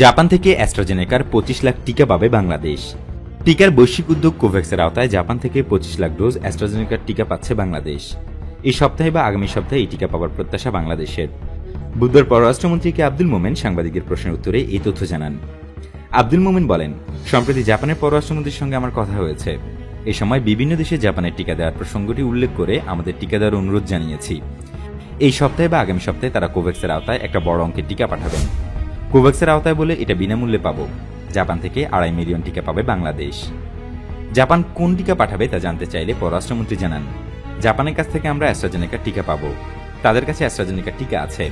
Japan থেকে অ্যাস্ট্রাজেনেকার 25 লাখ টিকা পাবে বাংলাদেশ। টিকার বৈশ্বিক উদ্যোগ কোভ্যাক্সের আওতায় জাপান থেকে 25 লাখ ডোজ অ্যাস্ট্রাজেনেকার টিকা পাচ্ছে বাংলাদেশ। এই সপ্তাহে বা আগামী সপ্তাহে এই টিকা পাওয়ার প্রত্যাশা বাংলাদেশের। বুধবার পররাষ্ট্রমন্ত্রী কে আব্দুল মোমেন সাংবাদিকদের প্রশ্নের উত্তরে এই তথ্য জানান। আব্দুল মোমেন বলেন, সম্প্রতি জাপানের পররাষ্ট্রমন্ত্রীর সঙ্গে আমার কথা হয়েছে। এই সময় বিভিন্ন দেশে জাপানের টিকা দেওয়ার প্রসঙ্গটি উল্লেখ করে আমাদের টিকা দেওয়ার অনুরোধ জানিয়েছি। এই সপ্তাহে বা আগামী সপ্তাহে তারা কোভ্যাক্সের আওতায় একটা বড় অঙ্কের টিকা পাঠাবেন। কোভ্যাক্সের আওতায় বলে এটা বিনামূল্যে পাবো। জাপান থেকে 2.5 মিলিয়ন টিকা পাবে বাংলাদেশ। জাপান কোন টিকা পাঠাবে তা জানতে চাইলে পররাষ্ট্রমন্ত্রী জানান, জাপানের কাছ থেকে আমরা অ্যাস্ট্রাজেনেকার টিকা পাবো। তাদের কাছে অ্যাস্ট্রাজেনেকার টিকা আছে।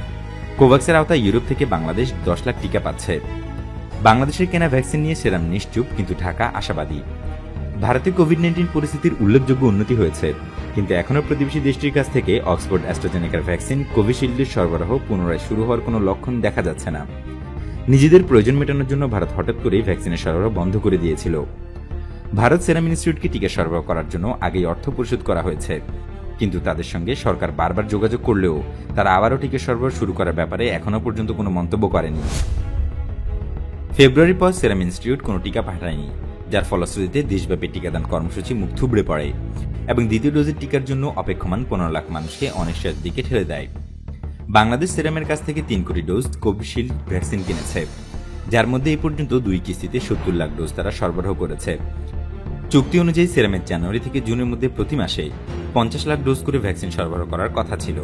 কোভ্যাক্সের আওতায় ইউরোপ থেকে বাংলাদেশ 10 লাখ টিকা পাচ্ছে। বাংলাদেশের কেনা ভ্যাকসিন নিয়ে সেরাম নিশ্চুপ, কিন্তু ঢাকা আশাবাদী। ভারতে কোভিড-19 পরিস্থিতির উল্লেখযোগ্য উন্নতি হয়েছে, কিন্তু এখনও প্রতিবেশী দেশটির কাছ থেকে অক্সফোর্ড অ্যাস্ট্রাজেনেকার ভ্যাকসিন কোভিশিল্ডের সরবরাহ পুনরায় শুরু হওয়ার কোনো লক্ষণ দেখা যাচ্ছে না। নিজেদের প্রয়োজন মেটানোর জন্য ভারত হঠাৎ করেই ভ্যাকসিনের সরবরাহ বন্ধ করে দিয়েছিল। ভারত সেরাম ইনস্টিটিউটকে টিকা সরবরাহ করার জন্য আগেই অর্থ পরিশোধ করা হয়েছে, কিন্তু তাদের সঙ্গে সরকার বারবার যোগাযোগ করলেও তারা আবারও টিকা সরবরাহ শুরু করার ব্যাপারে এখনও পর্যন্ত কোনো মন্তব্য করেনি। ফেব্রুয়ারির পর সেরাম ইনস্টিটিউট কোনো টিকা পাঠায়নি, যার ফলশ্রুতিতে দেশব্যাপী টিকাদান কর্মসূচি মুখ থুবড়ে পড়ে এবং দ্বিতীয় ডোজের টিকার জন্য অপেক্ষমান 15 লাখ মানুষকে অনিশ্চয়তার দিকে ঠেলে দেয়। বাংলাদেশ সেরামের কাছ থেকে 3 কোটি ডোজ কোভিশিল্ড ভ্যাকসিন কিনেছে, যার মধ্যে এই পর্যন্ত 2 কিস্তিতে 70 লাখ ডোজ তারা সরবরাহ করেছে। চুক্তি অনুযায়ী সেরামের জানুয়ারি থেকে জুনের মধ্যে প্রতি মাসে 50 লাখ ডোজ করে ভ্যাকসিন সরবরাহ করার কথা ছিল।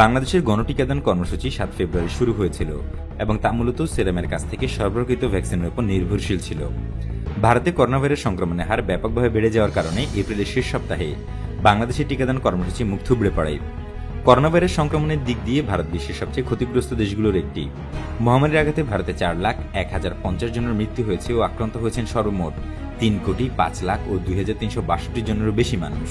বাংলাদেশের গণটিকাদান কর্মসূচি 7 ফেব্রুয়ারি শুরু হয়েছিল এবং তা মূলত সেরামের কাছ থেকে সরবরাহকৃত ভ্যাকসিনের উপর নির্ভরশীল ছিল। ভারতে করোনা ভাইরাস সংক্রমণের হার ব্যাপকভাবে বেড়ে যাওয়ার কারণে এপ্রিলের শেষ সপ্তাহে বাংলাদেশের টিকাদান কর্মসূচি মুখ থুবড়ে পড়ে। করোনা ভাইরাস সংক্রমণের দিক দিয়ে ভারত বিশ্বের সবচেয়ে ক্ষতিগ্রস্ত দেশগুলোর একটি। মহামারীর আঘাতে ভারতে 4,01,050 জনের মৃত্যু হয়েছে ও আক্রান্ত হয়েছেন সর্বমোট 3,05,00,000 ও 2,362 জনেরও বেশি মানুষ।